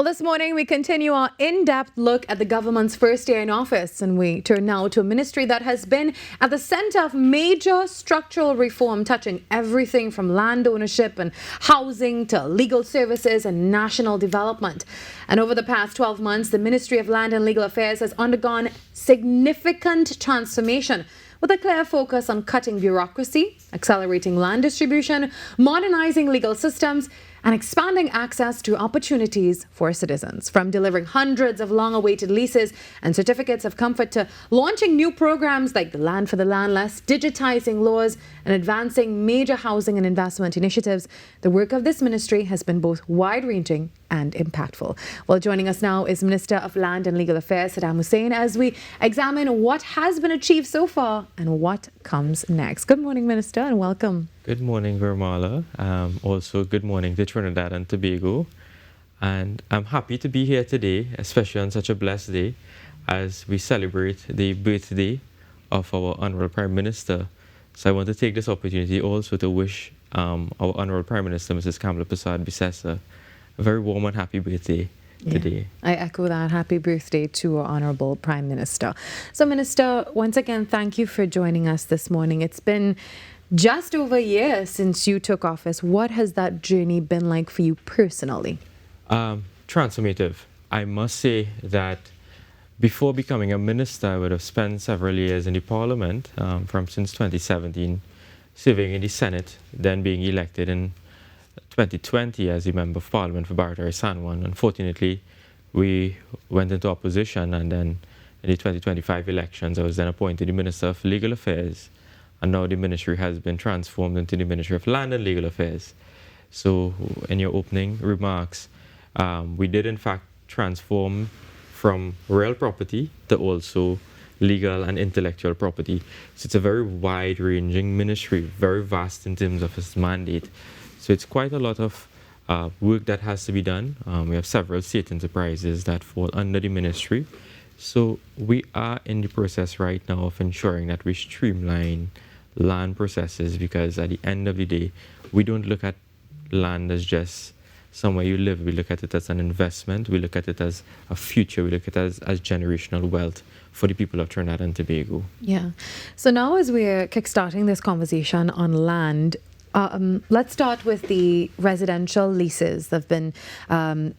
Well, this morning we continue our in-depth look at the government's first year in office, and we turn now to a ministry that has been at the center of major structural reform touching everything from land ownership and housing to legal services and national development. And over the past 12 months, the Ministry of Land and Legal Affairs has undergone significant transformation, with a clear focus on cutting bureaucracy, accelerating land distribution, modernizing legal systems, and expanding access to opportunities for citizens. From delivering hundreds of long-awaited leases and certificates of comfort to launching new programs like the Land for the Landless, digitizing laws, and advancing major housing and investment initiatives, the work of this ministry has been both wide-ranging and impactful. Well, joining us now is Minister of Land and Legal Affairs, Saddam Hosein, as we examine what has been achieved so far and what comes next. Good morning, Minister, and welcome. Good morning, Vermala. Also, good morning to Trinidad and Tobago. And I'm happy to be here today, especially on such a blessed day, as we celebrate the birthday of our Honorable Prime Minister. So I want to take this opportunity also to wish our Honorable Prime Minister, Mrs. Kamala Prasad Bisesa, a very warm and happy birthday today. I echo that. Happy birthday to our Honorable Prime Minister. So, Minister, once again, thank you for joining us this morning. It's been just over a year since you took office. What has that journey been like for you personally? Transformative. I must say that before becoming a minister, I would have spent several years in the Parliament, since 2017, serving in the Senate, then being elected in 2020 as a member of Parliament for Baratory Sanwan. Unfortunately, we went into opposition, and then in the 2025 elections, I was then appointed the Minister of Legal Affairs, and now the ministry has been transformed into the Ministry of Land and Legal Affairs. So in your opening remarks, we did in fact transform from real property to also legal and intellectual property. So it's a very wide-ranging ministry, very vast in terms of its mandate. So it's quite a lot of work that has to be done. We have several state enterprises that fall under the ministry. So we are in the process right now of ensuring that we streamline land processes, because at the end of the day, we don't look at land as just somewhere you live. We look at it as an investment. We look at it as a future. We look at it as generational wealth for the people of Trinidad and Tobago. Yeah. So now, as we're kickstarting this conversation on land, let's start with the residential leases that have been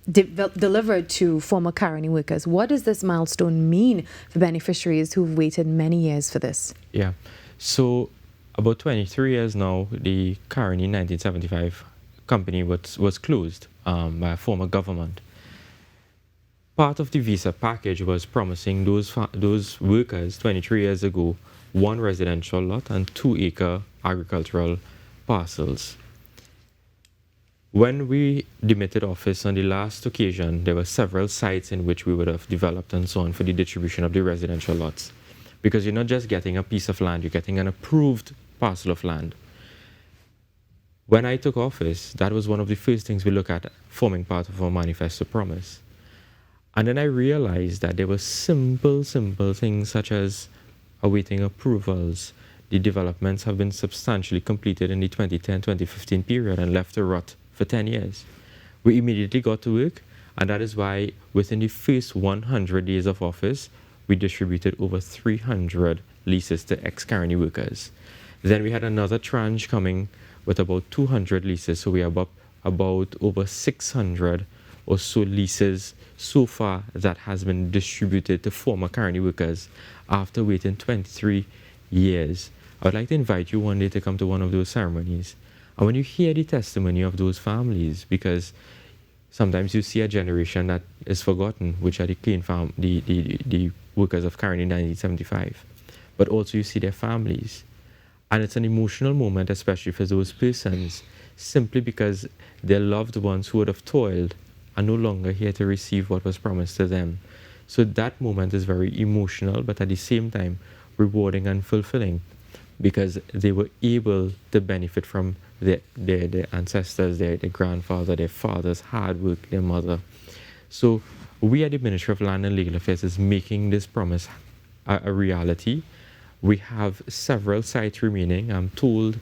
delivered to former Caroni workers. What does this milestone mean for beneficiaries who've waited many years for this? Yeah. So about 23 years now, the Caroni 1975 company was closed by a former government. Part of the visa package was promising those workers 23 years ago 1 residential lot and 2-acre agricultural parcels. When we demitted office on the last occasion, there were several sites in which we would have developed and so on for the distribution of the residential lots. Because you're not just getting a piece of land, you're getting an approved parcel of land. When I took office, that was one of the first things we looked at, forming part of our manifesto promise. And then I realized that there were simple things such as awaiting approvals. The developments have been substantially completed in the 2010-2015 period and left to rot for 10 years. We immediately got to work, and that is why within the first 100 days of office, we distributed over 300 leases to ex-Caroni workers. Then we had another tranche coming with about 200 leases, so we have about over 600 or so leases so far that has been distributed to former Caroni workers after waiting 23 years. I would like to invite you one day to come to one of those ceremonies. And when you hear the testimony of those families, because sometimes you see a generation that is forgotten, which are the workers of Caroni in 1975. But also you see their families. And it's an emotional moment, especially for those persons, simply because their loved ones who would have toiled are no longer here to receive what was promised to them. So that moment is very emotional, but at the same time, rewarding and fulfilling, because they were able to benefit from their ancestors, their grandfather, their father's hard work, their mother. So we at the Ministry of Land and Legal Affairs is making this promise a reality. We have several sites remaining. I'm told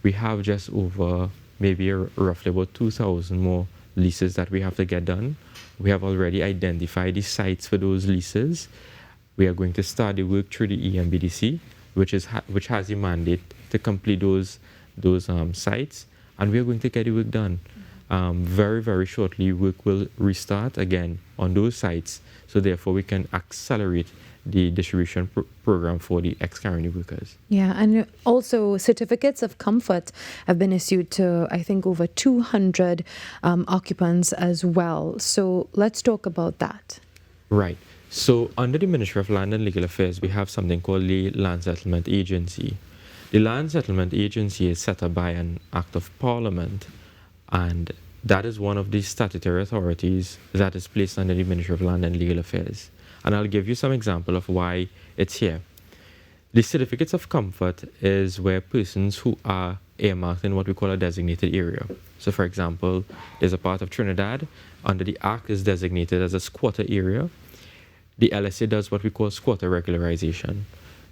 we have just over maybe roughly about 2,000 more leases that we have to get done. We have already identified the sites for those leases. We are going to start the work through the EMBDC, which has a mandate to complete those sites, and we are going to get the work done. Very, very shortly, work will restart again on those sites, so therefore we can accelerate the distribution program for the ex-colony workers. Yeah, and also certificates of comfort have been issued to, I think, over 200 occupants as well. So let's talk about that. Right. So under the Ministry of Land and Legal Affairs, we have something called the Land Settlement Agency. The Land Settlement Agency is set up by an Act of Parliament, and that is one of the statutory authorities that is placed under the Ministry of Land and Legal Affairs. And I'll give you some example of why it's here. The certificates of comfort is where persons who are earmarked in what we call a designated area. So for example, there's a part of Trinidad under the Act is designated as a squatter area. The LSA does what we call squatter regularization.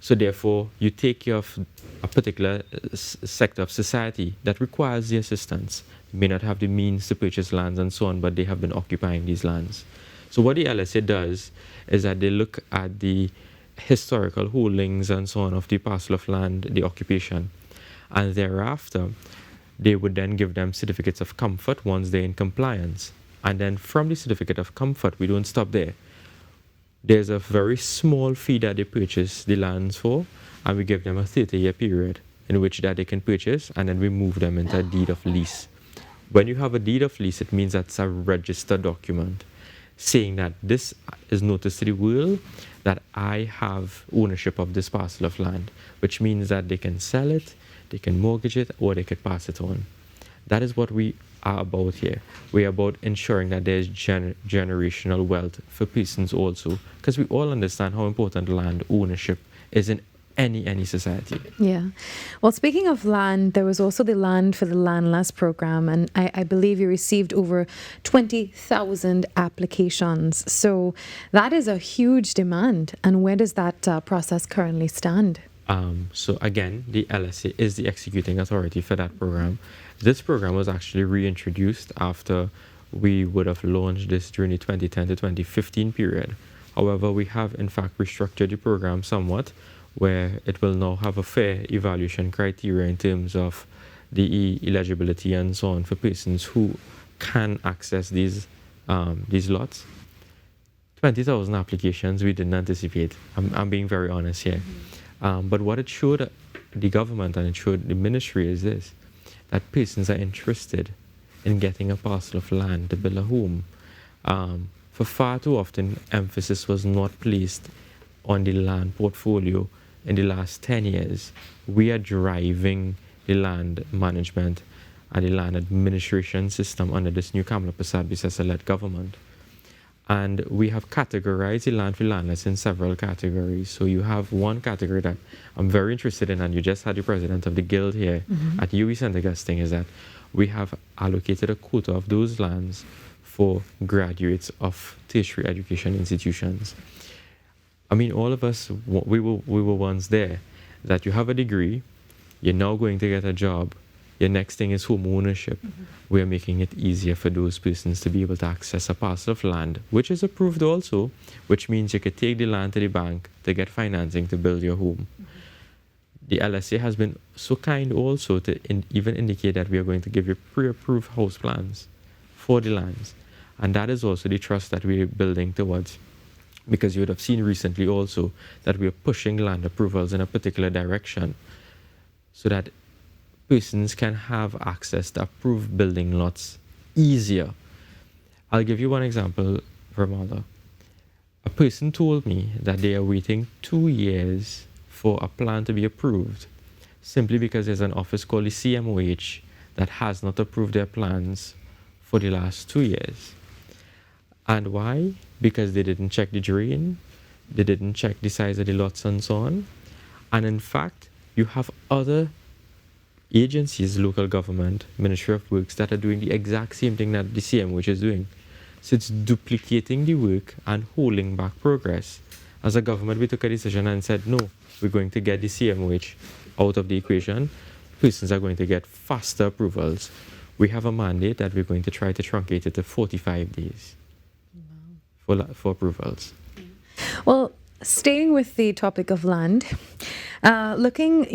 So therefore, you take care of a particular sector of society that requires the assistance. You may not have the means to purchase lands and so on, but they have been occupying these lands. So what the LSA does is that they look at the historical holdings and so on of the parcel of land, the occupation, and thereafter, they would then give them certificates of comfort once they're in compliance. And then from the certificate of comfort, we don't stop there. There's a very small fee that they purchase the lands for, and we give them a 30-year period in which that they can purchase, and then we move them into a deed of lease. When you have a deed of lease, it means that's a registered document saying that this is notice to the world that I have ownership of this parcel of land, which means that they can sell it, they can mortgage it, or they could pass it on. That is what we are about here. We are about ensuring that there's generational wealth for persons also, because we all understand how important land ownership is in any society. Yeah. Well, speaking of land, there was also the Land for the Landless program, and I believe you received over 20,000 applications. So that is a huge demand. And where does that process currently stand? So again, the LSA is the executing authority for that program. This program was actually reintroduced after we would have launched this during the 2010 to 2015 period. However, we have in fact restructured the program somewhat, where it will now have a fair evaluation criteria in terms of the eligibility and so on for persons who can access these lots. 20,000 applications we didn't anticipate. I'm being very honest here. But what it showed the government and it showed the ministry is this, that persons are interested in getting a parcel of land to build a home. For far too often, emphasis was not placed on the land portfolio. In the last 10 years, we are driving the land management and the land administration system under this new Kamala Prasad-Bissessar-led government. And we have categorized the land for landless in several categories. So you have one category that I'm very interested in, and you just had the president of the guild here at UWI St. Augustine, is that we have allocated a quota of those lands for graduates of tertiary education institutions. I mean, all of us, we were once there, that you have a degree, you're now going to get a job, your next thing is home ownership. We are making it easier for those persons to be able to access a parcel of land, which is approved also, which means you could take the land to the bank to get financing to build your home. The LSA has been so kind also to even indicate that we are going to give you pre-approved house plans for the lands. And that is also the trust that we're building towards. Because you would have seen recently also that we are pushing land approvals in a particular direction so that persons can have access to approved building lots easier. I'll give you one example, Vermala. A person told me that they are waiting 2 years for a plan to be approved simply because there's an office called the CMOH that has not approved their plans for the last 2 years. And why? Because they didn't check the drain, they didn't check the size of the lots and so on. And in fact, you have other agencies, local government, Ministry of Works, that are doing the exact same thing that the CMOH is doing. So it's duplicating the work and holding back progress. As a government, we took a decision and said, no, we're going to get the CMOH out of the equation. Persons are going to get faster approvals. We have a mandate that we're going to try to truncate it to 45 days. for approvals. Well, staying with the topic of land, looking,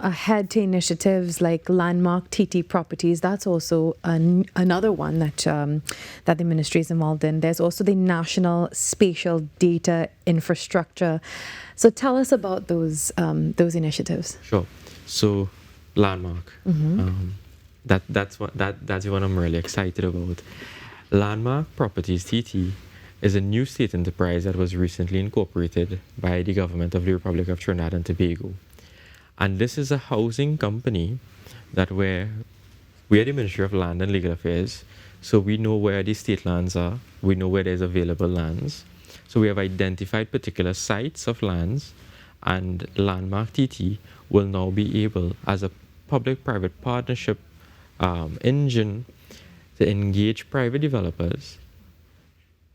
ahead to initiatives like landmark TT properties, that's also another one that the ministry is involved in. There's also the National Spatial Data Infrastructure. So tell us about those initiatives. Sure. So, landmark. That's what I'm really excited about. Landmark Properties TT is a new state enterprise that was recently incorporated by the government of the Republic of Trinidad and Tobago. And this is a housing company that we are the Ministry of Land and Legal Affairs, so we know where the state lands are, we know where there's available lands. So we have identified particular sites of lands, and Landmark TT will now be able, as a public-private partnership engine, to engage private developers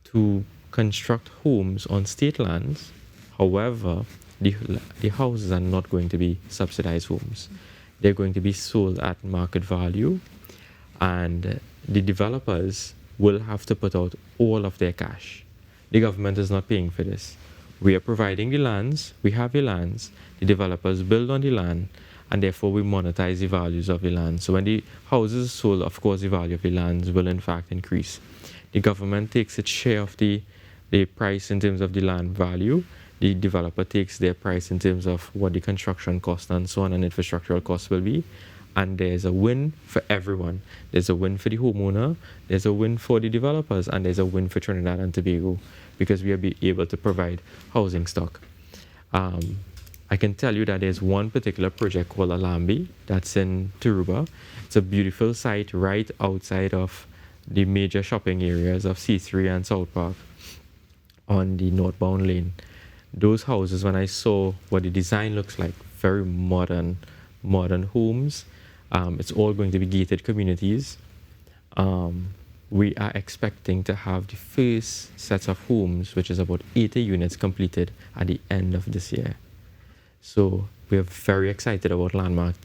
to construct homes on state lands. However, the houses are not going to be subsidized homes. They're going to be sold at market value, and the developers will have to put out all of their cash. The government is not paying for this. We are providing the lands, we have the lands, the developers build on the land, and therefore we monetize the values of the land. So when the houses are sold, of course the value of the lands will in fact increase. The government takes its share of the price in terms of the land value. The developer takes their price in terms of what the construction cost and so on and infrastructural costs will be. And there's a win for everyone. There's a win for the homeowner, there's a win for the developers, and there's a win for Trinidad and Tobago, because we will be able to provide housing stock. I can tell you that there's one particular project called Alambi that's in Turuba. It's a beautiful site right outside of the major shopping areas of C3 and South Park on the northbound lane. Those houses, when I saw what the design looks like, very modern homes. It's all going to be gated communities. We are expecting to have the first sets of homes, which is about 80 units, completed at the end of this year. So we are very excited about Landmark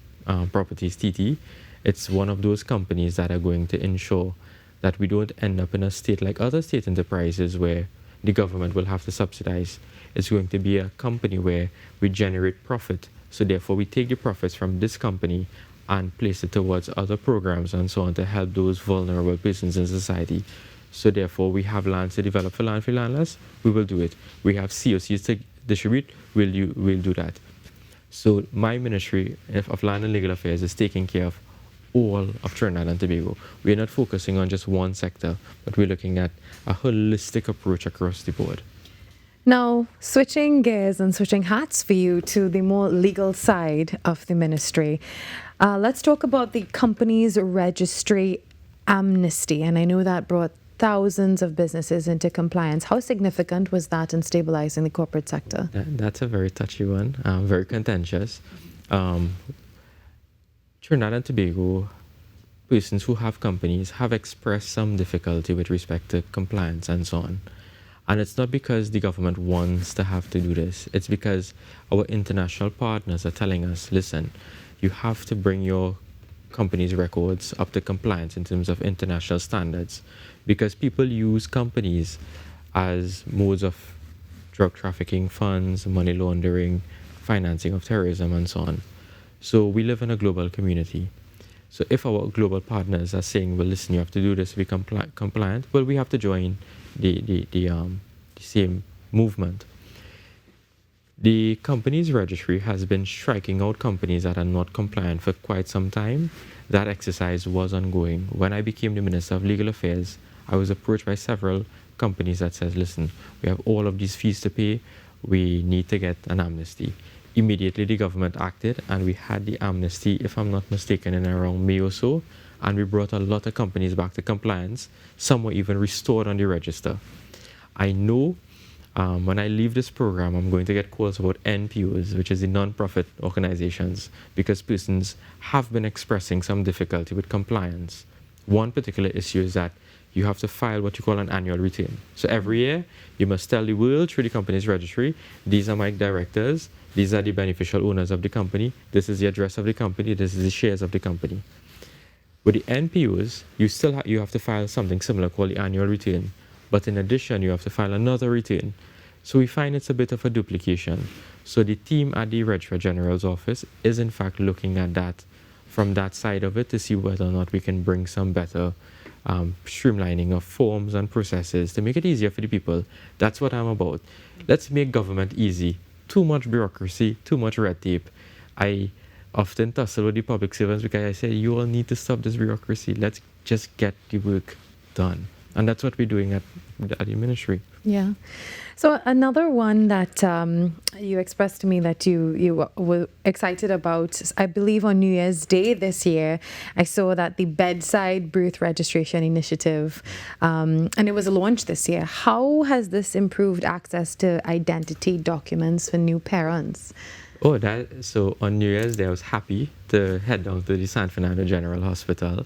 Properties TT. It's one of those companies that are going to ensure that we don't end up in a state like other state enterprises where the government will have to subsidize. It's going to be a company where we generate profit. So therefore we take the profits from this company and place it towards other programs and so on to help those vulnerable persons in society. So therefore we have lands to develop for landless, we will do it. We have COCs to distribute, we'll do that. So my Ministry of Land and Legal Affairs is taking care of all of Trinidad and Tobago. We're not focusing on just one sector, but we're looking at a holistic approach across the board. Now, switching gears and switching hats for you to the more legal side of the ministry, let's talk about the company's registry amnesty. And I know that brought thousands of businesses into compliance. How significant was that in stabilizing the corporate sector? That's a very touchy one, very contentious. Trinidad and Tobago persons who have companies have expressed some difficulty with respect to compliance and so on. And it's not because the government wants to have to do this. It's because our international partners are telling us, listen, you have to bring your company's records up to compliance in terms of international standards, because people use companies as modes of drug trafficking, funds, money laundering, financing of terrorism, and so on. So we live in a global community. So if our global partners are saying, well, listen, you have to do this to be compliant, well, we have to join the same movement. The company's registry has been striking out companies that are not compliant for quite some time. That exercise was ongoing. When I became the Minister of Legal Affairs, I was approached by several companies that says, listen, we have all of these fees to pay, we need to get an amnesty. Immediately the government acted and we had the amnesty, if I'm not mistaken, in around May or so, and we brought a lot of companies back to compliance. Some were even restored on the register. I know when I leave this program, I'm going to get calls about NPOs, which is the non-profit organizations, because persons have been expressing some difficulty with compliance. One particular issue is that you have to file what you call an annual return. So every year, you must tell the world through the company's registry, these are my directors, these are the beneficial owners of the company, this is the address of the company, this is the shares of the company. With the NPOs, you have to file something similar called the annual return, But in addition, you have to file another return. So we find it's a bit of a duplication. So the team at the Registrar General's office is in fact looking at that from that side of it to see whether or not we can bring some better streamlining of forms and processes to make it easier for the people. That's what I'm about. Let's make government easy. Too much bureaucracy, too much red tape. I often tussle with the public servants because I say, you all need to stop this bureaucracy. Let's just get the work done. And that's what we're doing at the ministry. Yeah. So another one that you expressed to me that you were excited about, I believe on New Year's Day this year, I saw that the Bedside birth registration initiative, and it was launched this year. How has this improved access to identity documents for new parents? Oh, so on New Year's Day, I was happy to head down to the San Fernando General Hospital.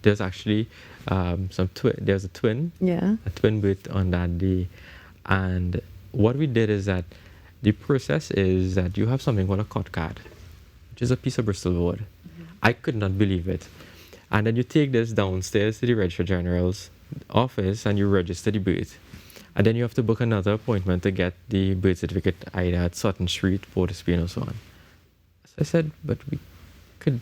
There's actually there's a twin birth on that day. And what we did is that the process is that you have something called a cut card, which is a piece of Bristol board. Mm-hmm. I could not believe it. And then you take this downstairs to the Registrar General's office and you register the birth. And then you have to book another appointment to get the birth certificate either at Sutton Street, Port of Spain, or so on. So I said, but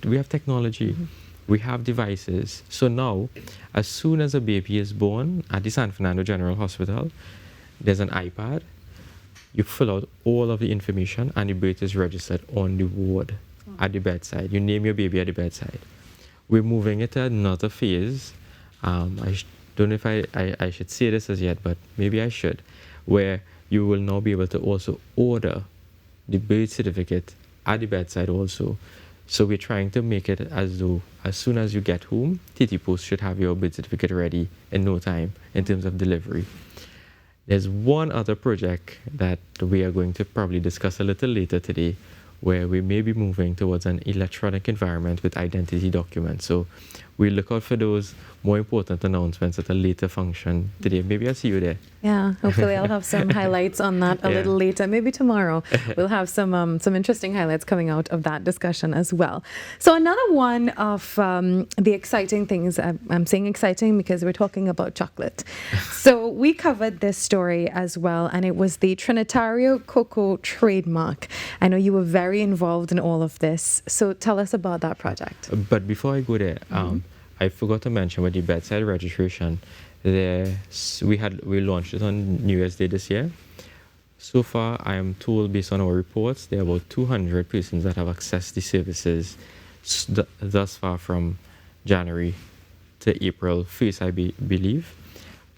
we have technology. Mm-hmm. We have devices. So now, as soon as a baby is born at the San Fernando General Hospital, there's an iPad. You fill out all of the information and the birth is registered on the ward at the bedside. You name your baby at the bedside. We're moving it to another phase. I don't know if I should say this as yet, but maybe I should, where you will now be able to also order the birth certificate at the bedside also. So we're trying to make it as though as soon as you get home, TT Post should have your birth certificate ready in no time in terms of delivery. There's one other project that we are going to probably discuss a little later today, where we may be moving towards an electronic environment with identity documents. So we look out for those more important announcements at a later function today. Maybe I'll see you there. Yeah, hopefully I'll have some highlights on that a little later. Maybe tomorrow we'll have some interesting highlights coming out of that discussion as well. So another one of the exciting things, I'm saying exciting because we're talking about chocolate. So we covered this story as well, and it was the Trinitario Cocoa trademark. I know you were very involved in all of this. So tell us about that project. But before I go there, I forgot to mention with the bedside registration, we launched it on New Year's Day this year. So far, I am told based on our reports, there are about 200 persons that have accessed the services thus far from January to April 1st, I believe.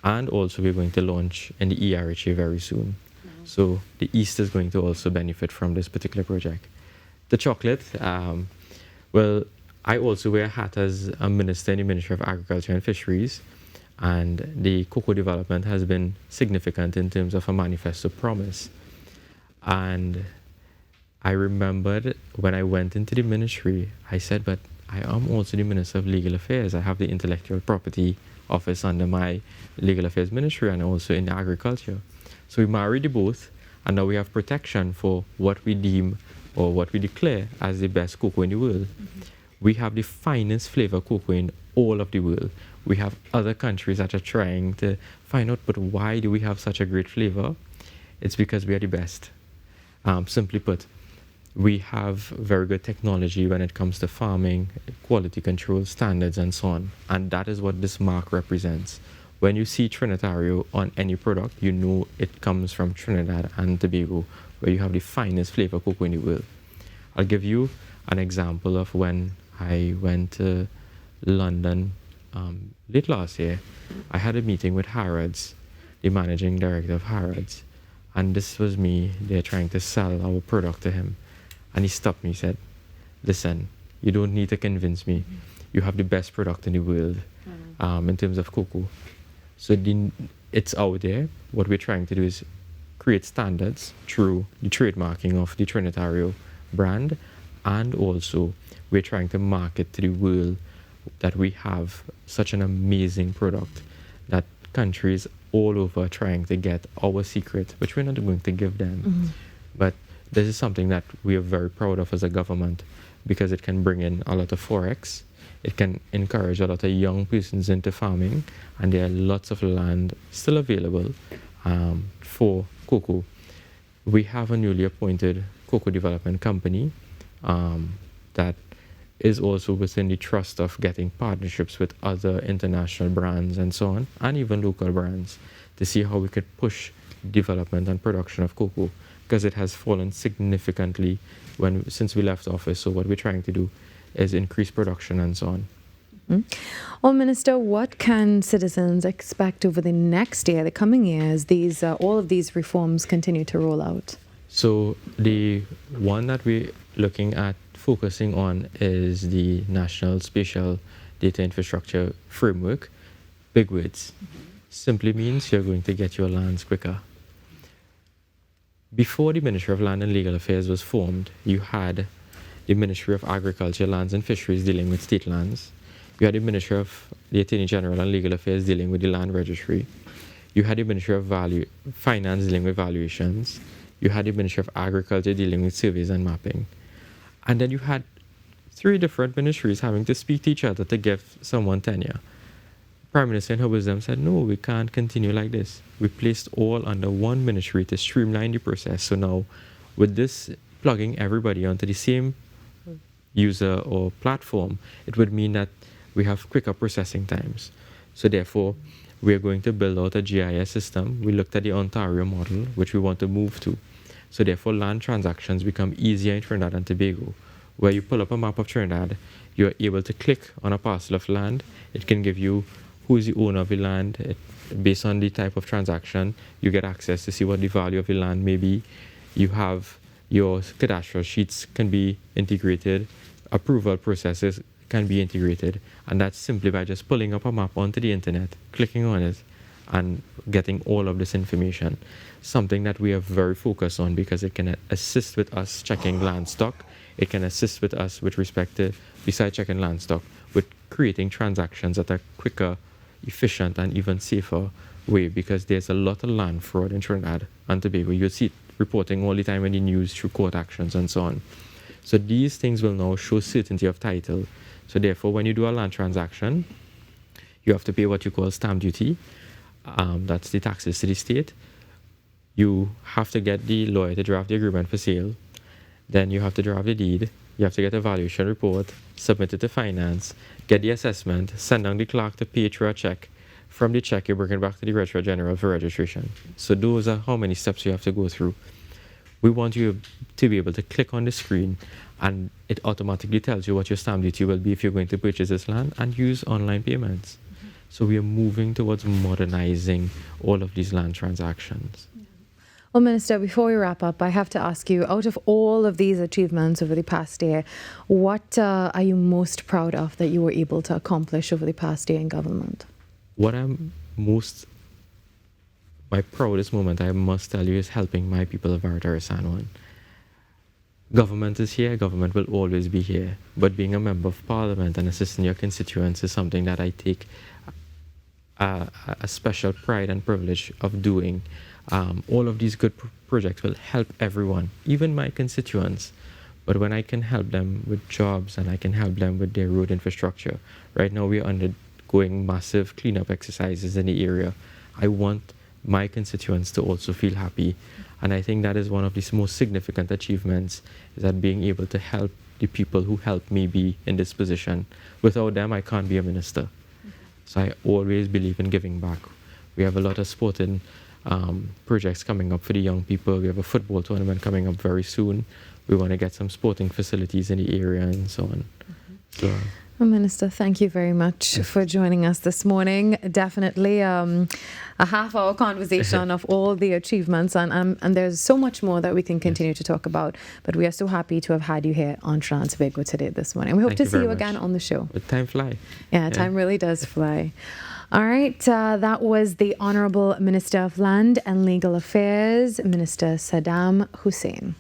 And also we're going to launch in the ERHA very soon. So the East is going to also benefit from this particular project. The chocolate, well, I also wear a hat as a minister in the Ministry of Agriculture and Fisheries, and the cocoa development has been significant in terms of a manifesto promise. And I remembered when I went into the ministry, I said, but I am also the Minister of Legal Affairs. I have the Intellectual Property Office under my Legal Affairs Ministry and also in agriculture. So we married the both, and now we have protection for what we deem or what we declare as the best cocoa in the world. Mm-hmm. We have the finest flavor cocoa in all of the world. We have other countries that are trying to find out, but why do we have such a great flavor? It's because we are the best. Simply put, we have very good technology when it comes to farming, quality control standards, and so on. And that is what this mark represents. When you see Trinitario on any product, you know it comes from Trinidad and Tobago, where you have the finest flavor cocoa in the world. I'll give you an example of when I went to London late last year. I had a meeting with Harrods, the managing director of Harrods, and this was me. They're trying to sell our product to him. And he stopped me, he said, listen, you don't need to convince me. You have the best product in the world in terms of cocoa. So it's out there. What we're trying to do is create standards through the trademarking of the Trinitario brand, and also we're trying to market to the world that we have such an amazing product that countries all over are trying to get our secret, which we're not going to give them. Mm-hmm. But this is something that we are very proud of as a government, because it can bring in a lot of forex, It can encourage a lot of young persons into farming, and there are lots of land still available for cocoa. We have a newly appointed cocoa development company that is also within the trust of getting partnerships with other international brands and so on, and even local brands, to see how we could push development and production of cocoa, because it has fallen significantly since we left office. So what we're trying to do is increase production and so on. Well, Minister, what can citizens expect over the next year, the coming years, all of these reforms continue to roll out? So the one that we're looking at focusing on is the National Spatial Data Infrastructure Framework. Big words. Simply means you're going to get your lands quicker. Before the Ministry of Land and Legal Affairs was formed, you had the Ministry of Agriculture, Lands and Fisheries dealing with state lands. You had the Ministry of the Attorney General and Legal Affairs dealing with the Land Registry. You had the Ministry of Finance dealing with valuations. You had the Ministry of Agriculture dealing with surveys and mapping. And then you had 3 different ministries having to speak to each other to give someone tenure. Prime Minister in her wisdom said, no, we can't continue like this. We placed all under one ministry to streamline the process. So now, with this plugging everybody onto the same user or platform, it would mean that we have quicker processing times. So therefore, we are going to build out a GIS system. We looked at the Ontario model, which we want to move to. So therefore, land transactions become easier in Trinidad and Tobago. Where you pull up a map of Trinidad, you're able to click on a parcel of land. It can give you who is the owner of the land. Based on the type of transaction, you get access to see what the value of the land may be. You have your cadastral sheets can be integrated. Approval processes can be integrated. And that's simply by just pulling up a map onto the internet, clicking on it, and getting all of this information. Something that we are very focused on, because it can assist with us checking land stock. It can assist with us with respect to, besides checking land stock, with creating transactions at a quicker, efficient, and even safer way, because there's a lot of land fraud in Trinidad and Tobago. You see it reporting all the time in the news through court actions and so on. So these things will now show certainty of title. So therefore, when you do a land transaction, you have to pay what you call stamp duty. That's the taxes to the state. You have to get the lawyer to draft the agreement for sale. Then you have to draft the deed. You have to get a valuation report, submit it to finance, get the assessment, send down the clerk to pay through a check. From the check, you bring it back to the Registrar General for registration. So those are how many steps you have to go through. We want you to be able to click on the screen, and it automatically tells you what your stamp duty will be if you're going to purchase this land, and use online payments. So we are moving towards modernizing all of these land transactions. Well, Minister, before we wrap up, I have to ask you, out of all of these achievements over the past year, what are you most proud of that you were able to accomplish over the past year in government? What my proudest moment, I must tell you, is helping my people of Varadarasan. Government is here, government will always be here, but being a member of parliament and assisting your constituents is something that I take a special pride and privilege of doing. All of these good projects will help everyone, even my constituents. But when I can help them with jobs and I can help them with their road infrastructure, right now we are undergoing massive cleanup exercises in the area. I want my constituents to also feel happy. And I think that is one of the most significant achievements, is that being able to help the people who helped me be in this position. Without them, I can't be a minister. So I always believe in giving back. We have a lot of sporting projects coming up for the young people. We have a football tournament coming up very soon. We want to get some sporting facilities in the area and so on. So, well, Minister, thank you very much for joining us this morning. Definitely a half-hour conversation of all the achievements, and there's so much more that we can continue to talk about. But we are so happy to have had you here on Trinidad and Tobago today this morning. We hope to see you again on the show. But time flies. Yeah, time really does fly. All right, that was the Honourable Minister of Land and Legal Affairs, Minister Saddam Hosein.